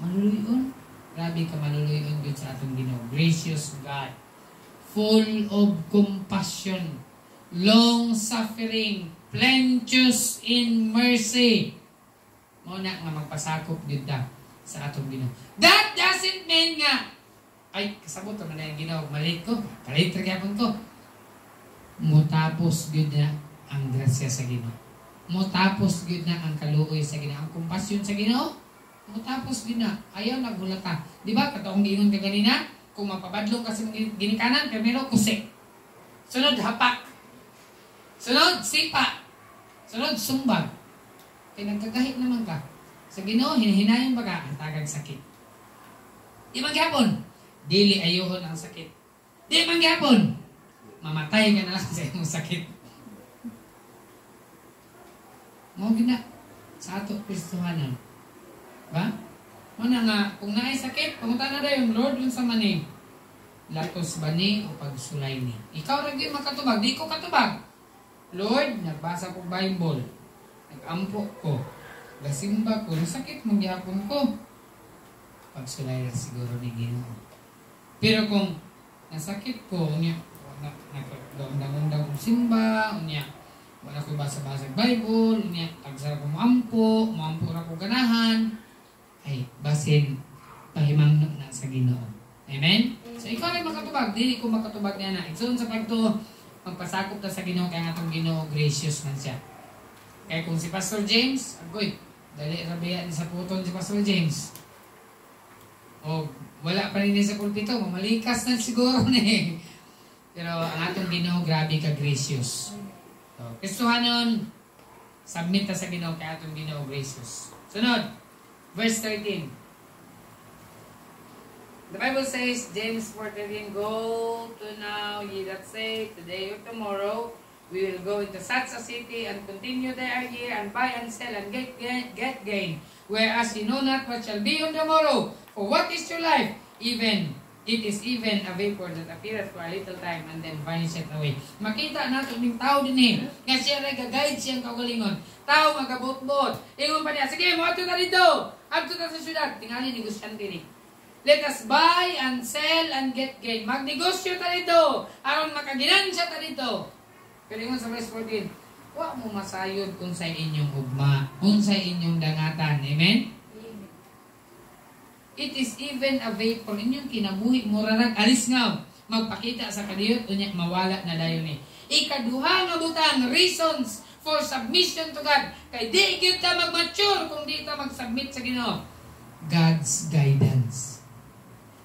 Maluluyon. Grabe ka maluluyon din sa atong Ginoo. Gracious God. Full of compassion. Long suffering. Plenteous in mercy. Muna nga magpasakop yun sa atong Ginoo. That doesn't mean nga, ay, kasabot naman na yung Ginoo, malit ko, palit magyapon ko. Mutapos yun na ang grasya sa Ginoo. Mutapos yun na ang kaluoy sa Ginoo. Ang kumpasyon sa Ginoo, mutapos yun na. Ayaw naghulata. Di ba, kataong giingon ka ganina, kung mapabadlong kasi ginikanan, primero kusik. Sunod, hapak. Sunod, sipa. Sunod, sumbag. Kaya nagkagahit naman ka. Sa Ginoo, hinahinayon ba ka ang tagag sakit? Di mangyapon, dili ayohon ang sakit. Di mangyapon, mamatay ka na lang sa iyong sakit. Mao gina sa ato Kristohanon. Ba? Muna nga, kung naay sakit, pumunta na dayon, Lord, yun sa maning. Latos ba ni o pagsulay ni? Ikaw rin di makatubag, di ko katubag. Lord, nagbasa ko Bible. Nag-ampo ko. Gasimba ko. Nasakit magyapon ko. Pagsulay na siguro ni Ginoo. Pero kung nasakit ko, nagdaundang simba, wala ko basa-basa Bible, tagsara ko maampo ra ko ganahan, ay, basin, pahimang na sa Ginoo. Amen? So, ikaw rin makatubag. Dili ko makatubag niya na. Iksun sa pagto, magpasakop ta sa Ginoo, kaya nga itong Ginoo, gracious man siya. Kaya kung si Pastor James, agoy, dali rabiyan sa puton si Pastor James. O wala pa rin sa pulpito, mamalikas na siguro na Pero ang atong Ginoo, grabe ka gracious. So, Kristohanon, submit ta sa Ginoo, kaya atong Ginoo gracious. Sunod, verse 13. The Bible says, James 4:13, go to now, ye that say, today or tomorrow, we will go into such a city and continue there here and buy and sell and get gain. Whereas you know not what shall be on the morrow. For what is your life? It is even a vapor that appeareth for a little time and then vanisheth away. Makita natin yung tao din nga siya rin gag-guide siyang kagalingon. Tao magabot-bot. Ingon pa niya, sige, mo ato na dito. Ato na sa syudad. Tingali, negosyante ni. Let us buy and sell and get gain. Magnegosyo ta dito. Aron makaginansya ta dito. Pero ingon sa verse 14, wa mo masayod kung sa inyong ugma, kung sa inyong dangatan. Amen? It is even a vapor. Inyong kinabuhi, murarag, alis nga. Magpakita sa kadiyot, unya mawala na dayon ni. Ikaduha nga butang, reasons for submission to God. Kay di kita mag-mature kung di kita mag-submit sa Ginoo. God's guidance.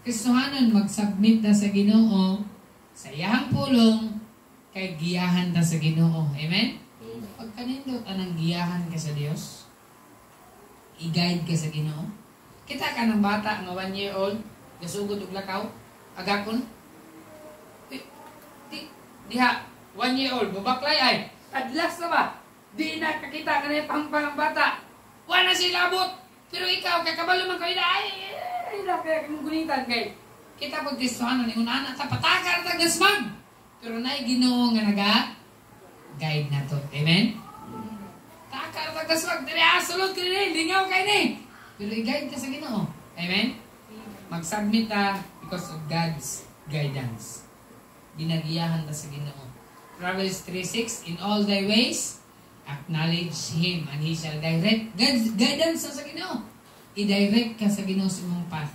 Kristohanon, mag-submit na sa Ginoo, sa iyang pulong, kay giyahan ta sa Ginoo. Amen? Pag kanindot anang giyahan ka sa Dios, i-guide ka sa Ginoo. Kita ka ng bata nga 1 year old, gasugod og lakaw, agakon. Diha 1 year old, bubaklay ay, adlas na ba? Di na kakita ka na pang bata. Wala sila abot. Pero ikaw, kakabalo man kayo na, ay, kaya mong gunitan kay. Kita pag Kristohanon, ingon anak, patakar ta gasmag. Pero na'y Ginoo nga naga-guide na to. Amen? Takar ta gasmag, dili asulod ka rin, lingaw kayo ni. Pero i-guide ka sa Ginoo. Amen? Mag-submit ka because of God's guidance. Ginagiyahan ta sa Ginoo. Proverbs 3:6, in all thy ways, acknowledge Him and He shall direct. Guidance sa Ginoo. I-direct ka sa Ginoo sa imong path.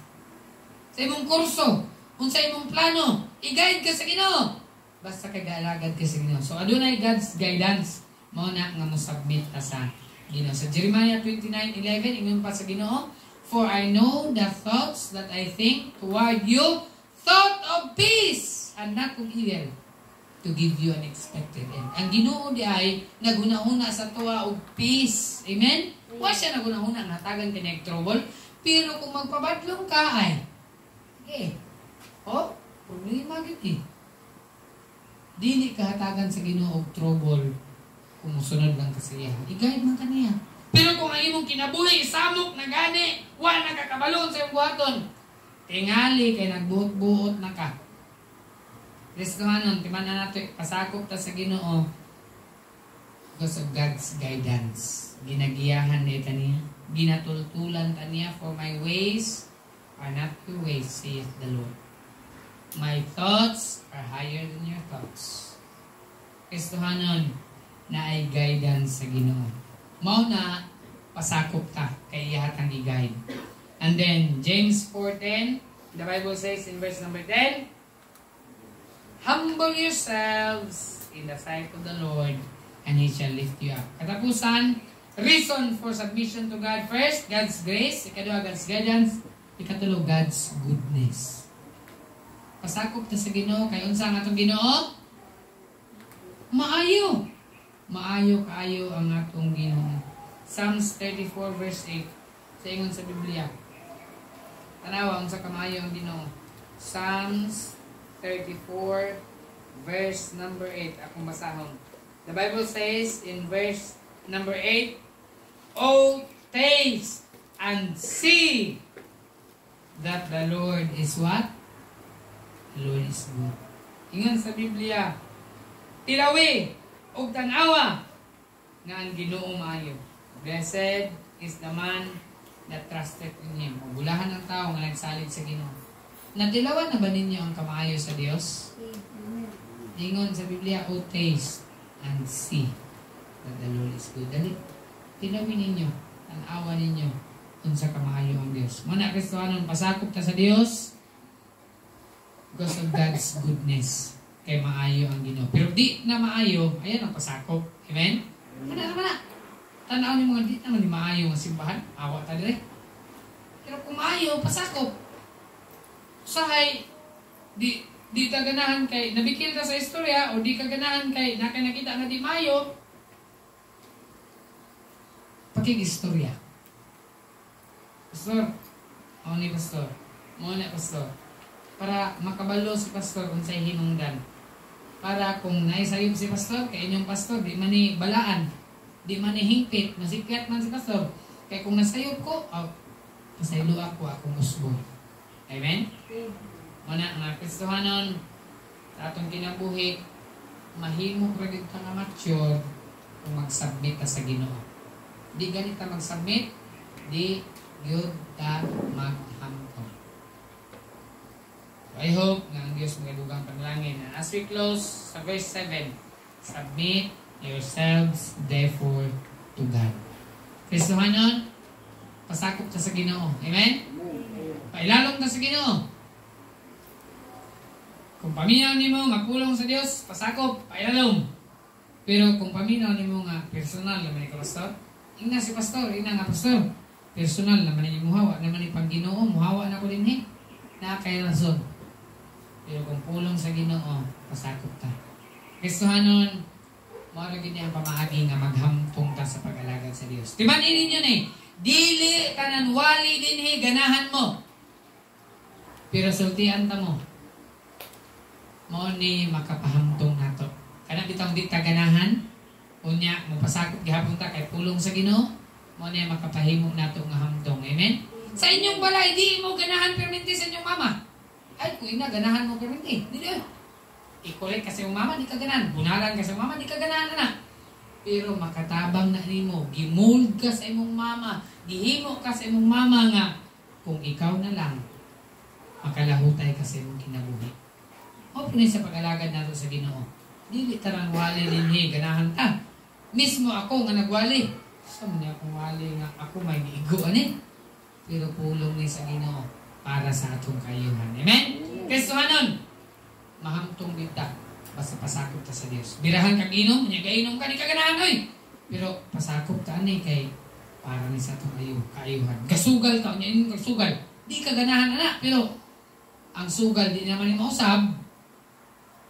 Sa imong kurso, sa imong plano, i-guide ka sa Ginoo. Basta kay gaalagad ka sa Ginoo. So adunay God's guidance. Mao na nga mo submit ta sa Ginoo. Sa Jeremiah 29:11, ingon pa sa Ginoo, for I know the thoughts that I think toward you, thought of peace and not of evil, to give you an expected end. Ang Ginoo di ay nagunahuna sa tuwa og peace. Amen? Wa siya nagunahuna natagan kay trouble, pero kung magpabadlong ka ay problema gid. Dili ka hatagan sa Ginoo og trouble kung musunod lang ka sa iya. I-guide man kaniya. Pero kung ang imong kinabuhi samok na gani, wa nakakabalon sa imong buhaton, tingali kay nagbuot-buot na ka. Kristohanon, timan na nato, pasakop ta sa Ginoo because of God's guidance. Ginagiyahan nita niya, ginatultulan ta niya, for my ways are not your ways, saith the Lord. My thoughts are higher than your thoughts. Kristohanon, na ay guidance sa Ginoo. Mao na pasakop ta kay ihatang i-guide. And then James 4:10, the Bible says in verse number 10, humble yourselves in the sight of the Lord and He shall lift you up. Katapusan, reason for submission to God. First, God's grace. Ikadua, God's guidance. Ikatulo, God's goodness. Pasakop ta sa Ginoo kay unsa nga atong Ginoo? Maayo. Maayo kaayo ang atong Ginoo. Psalms 34 verse 8. Sa ingon sa Biblia. Tanawa unsa ka maayo ang Ginoo. Psalms 34 verse number 8. Akong basahon. The Bible says in verse number 8, oh, taste and see that the Lord is what? The Lord is good. Ingon sa Biblia, tilawi ug tan-awa nga ang Ginoo maayo. Blessed is the man that trusted in Him. Mabulahan ang tao nga nagsalig sa Ginoo. Natilawan na ba ninyo ang kamaayo sa Dios? Ingon sa Biblia, oh, taste and see that the Lord is good. Dali, tilawin ninyo, tan-awa ninyo kung sa kamaayo ang Dios. Muna Kristohanon, pasakop ta sa Dios because of God's goodness. Kay maayo ang Ginoo. Pero di na maayo, ayan ang pasakop. Amen? Mana. Tanaw ni mga di naman ni maayo ang simbahan. Awa ta dire. Pero kung maayo, pasakop. Usahay, di ka ganahan kay, nabikil ka sa istorya, o di ka ganahan kay, nakita na di maayo, pakig-istorya. Pastor, ni Pastor. Muna Pastor. Para makabalo si Pastor kung sa'y hinungdan. Para kung naisayop si Pastor, kay inyong Pastor, di man ni balaan, di man ni hingpit, masikyat man si Pastor. Kaya kung nasayop ko, pasaylo ako, akong usbo. Amen? Muna, mga Kristohanon, sa atong kinabuhi, mahimok rin ka nga mature kung mag-submit ka sa Ginoo. Di ganit ka mag-submit, di yun ka maghamtong. I hope na ang Diyos magadugang panalangin. And as we close sa verse 7, submit yourselves therefore to God. Kristohanon, pasakop ta sa Ginoo. Amen? Pailalong ta sa Ginoo. Kung paminaw nimo nga pulong sa Dios, pasakop, pailalong. Pero kung paminaw nimo nga personal naman ni Pastor, ingna si Pastor, ina nga Pastor, personal naman ni muhawa, naman ni Pangginoo, muhawa na ko din na kay rason. Pero kung pulong sa Ginoo, pasakop ta. Kristohanon, mao gid ang pamaagi nga maghamtong ta sa pag-alagad sa Dios. Timan-in ninyo ni, dili tanan wali dinhi ganahan mo. Pero sultian ta mo. Mao ni makapahamtong nato. Kana bitang di ta ganahan, unya mo pasakop gihapon ta kay pulong sa Ginoo, mao ni makapahimo nato nga hamtong. Amen. Sa inyong balay di mo ganahan perminti sa inyong mama. Ay, kung ina, ganahan mo perminti. Dili. I-correct kasi yung mama, di ka ganahan. Bunalan kasi yung mama, di ka ganahan na. Pero makatabang na nimo, gimold ka sa imong mama, gihimo ka sa imong mama nga, kung ikaw na lang, makalahutay ka sa imong kinabuhi. Mao ni sa pag-alagad nato sa Ginoo. Dili tarang wali dinhi ganahan ta. Mismo ako nga nagwali. Sa man akong wali nga ako may giigo ani. Pero pulong ni sa Ginoo para sa atong kayuhan. Amen. Kristohanon. Mahamtong kita basta pasakop ta sa Dios. Birahan kag inom, nya gainom ka ni kaganahan oy. Pero pasakop ta ani kay para ni sa atong kayuhan. Kasugal ka nya inom kag sugal. Di ka ganahan ana, pero ang sugal di naman ni mausab.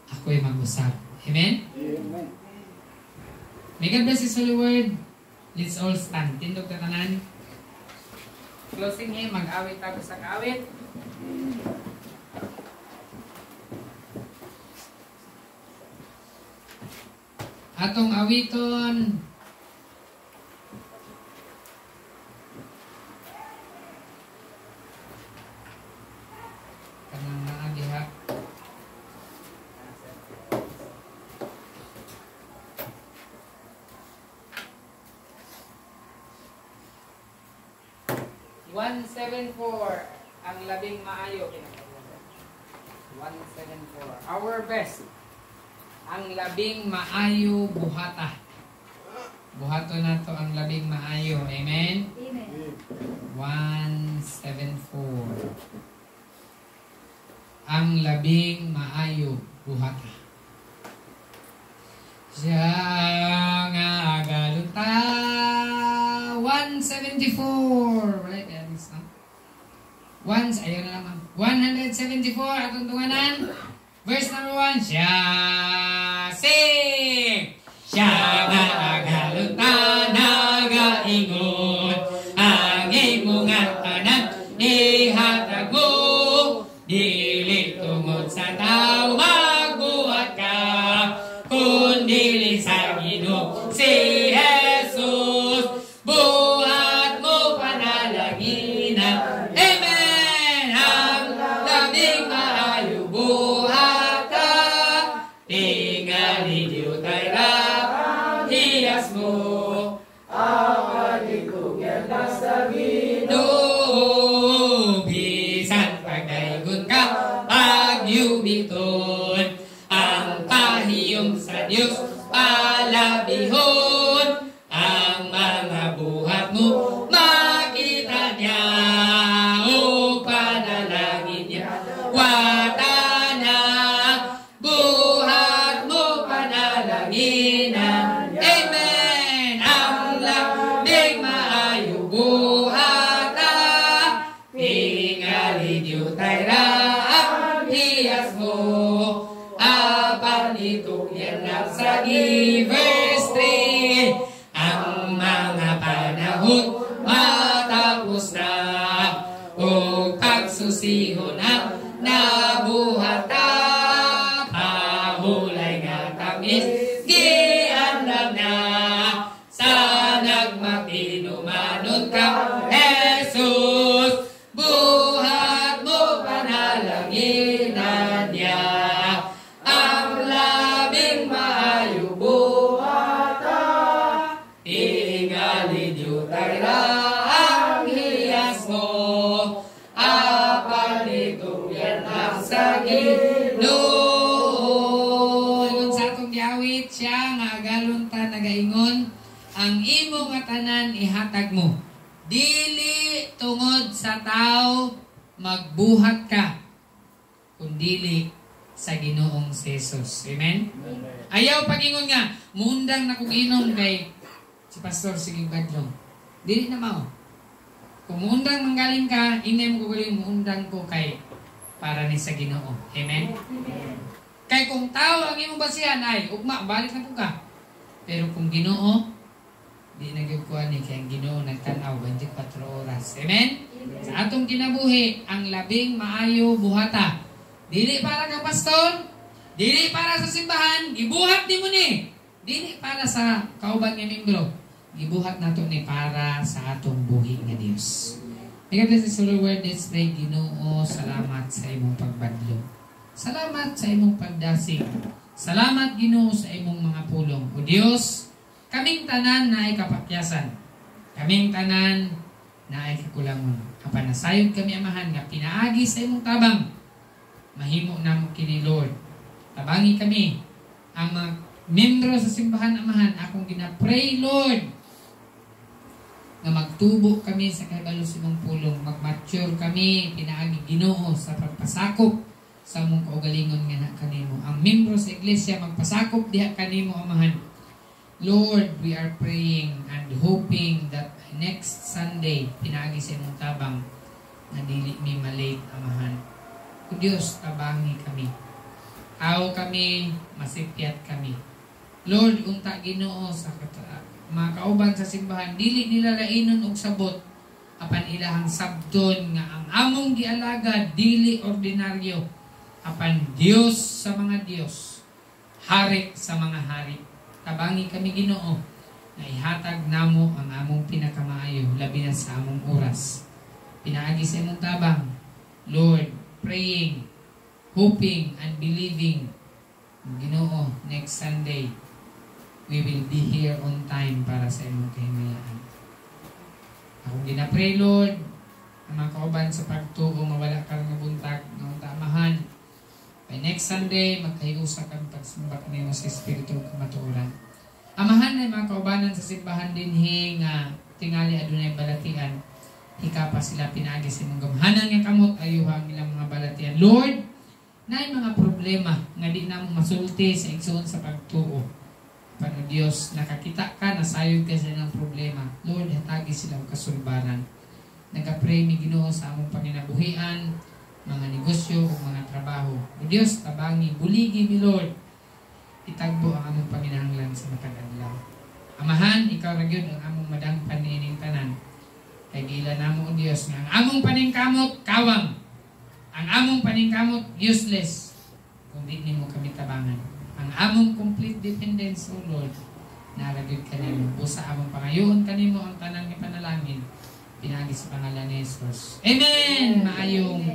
Ako'y mag-usap. Amen? Amen. May God bless His holy word. Let's all stand. Tindog na tanan. Closing hymn. Mag-awit tayo sa kaawit. Atong awiton. Kanang naadiha. One 174 ang labing maayo. 174. Our best. Ang labing maayo buhata. Buhato na to ang labing maayo. Amen? Amen. 174. Ang labing maayo buhata. Siya nga agalunta. 174. Right? Once, ayun na naman. 174, atong tunganan. Verse number 1. Siya sing. Siya nga agalunta, nagaingon. Ang imong tanan, ihatag mo. Dili tungod sa tao, magbuhat ka. Kundi sa Ginoo si Jesus. Buhat mo panalaginan. Amen. Ang labing maayo buhat ka. Tingali diyo tayo hiyas mo. Apalig kong yan sa Ginoo. Bisan pagdaigon ka, pagyubiton. Ang pahiyom sa Diyos palabihon. Ang mga buhat mo makita niya. O panalangin niya watana. Buhat mo panalaginan. Amen. Ang labing maayo buhata. Tingali diyo tayo ang hiyas mo. Apan ito yan lang sa verse 3. Ang mga panahon matapos na. O pagsusiho na nabuhata. Pahulay nga tamis giandam na. Sa nagmatinumanon ka Jesus. Buhat mo panalaginan niya. Ang labing maayo buhata. Tingali diyo tayo ang hiyas mo. Apalito yan ang sa Ginoo. Yun sa atong giawit siya nga agalon ta nagaingon. Ang imo nga tanan ihatag mo. Dili tungod sa tao magbuhat ka. Kundili sa Ginoong Jesus. Amen? Ayaw pagingon nga, mundang na kong inom kay si Pastor Siging Badlong. Dili na mao. Kung mundang manggaling ka, inay mo kuguling mundang ko kay para ni sa Ginoo. Amen? Kay kung tao ang imong basihan ay, ugma, balik na po ka. Pero kung Ginoo, di nagyugkuhan ni kay ang Ginoo nagtanaw 24 oras. Amen? Sa atong kinabuhi, ang labing maayo buhata. Dili para kang pastor, dili para sa simbahan, gibuhat di mo ni. Dili para sa kauban nga membro. Gibuhat nato ni para sa atong buhi nga Dios. May God bless His holy word. Let's pray. Ginoo, salamat sa imong pagbadlo. Salamat sa imong pagdasig. Salamat Ginoo sa imong mga pulong. O Dios, kaming tanan na ay kapakyasan. Kaming tanan na ay kakulangon. Kapanasayod kami amahan nga pinaagi sa imong tabang. Mahimo namo kini Lord Tabangi kami. Ang mga membro sa simbahan, Amahan, akong ginapray, Lord, na magtubo kami sa kabalo sa imong pulong, mag-mature kami, pinaagi Ginoo sa pagpasakop sa mong kaugalingon nga na kanimo. Ang membro sa iglesia magpasakop diha kanimo, Amahan. Lord, we are praying and hoping that next Sunday, pinaagi sa imong tabang, na dili mi malate, Amahan. O Diyos, tabangi kami. Aw kami, masipyat kami. Lord, unta Ginoo sa mga kauban sa simbahan, dili nila lainon og sabot apan ilahang sabton nga ang among gialagad dili ordinaryo, apan Dios sa mga Dios, hari sa mga hari. Tabangi kami Ginoo na ihatag namo ang among pinakamaayo labi na sa among oras. Pinaagi sa imong tabang, Lord, praying, hoping and believing, Ginoo, next Sunday we will be here on time para sa imong kahimayaan. Ako ginapray, Lord, ang mga kauban sa pagtuo, mawala ka ng buntag ng Amahan. By next Sunday, magkahiusa kang pagsimbak niyo sa Espiritu kamatuoran. Amahan ay mga kaubanan sa simbahan din nga tingali adunay balatian. Hika pa sila pinagi sa imong gamhanan nga kamot ayuha ang ilang mga balatian. Lord, naay mga problema nga di na mo masulti sa igsoon sa pagtuo. Pano Diyos, nakakita ka, nasayod ka sa ng problema. Lord, hatagi silang kasulbaran. Nagka-pray mi Ginoo sa among panginabuhian, mga negosyo o mga trabaho. O Diyos, tabangi, buligi mi Lord. Itagbo ang among panginahanglan sa matag adlaw. Amahan, ikaw ra gyud ang among madangpan niining tanan. Kay gila namo o Diyos nga ang among paningkamot kawang. Ang among paningkamot useless kung di nimo kami tabangan. Ang among complete dependence, O Lord, naragod kanimo. Busa among pangayoon kanimo ang tanan ng panalangin. Pinagi sa pangalan ni Jesus. Amen! Maayong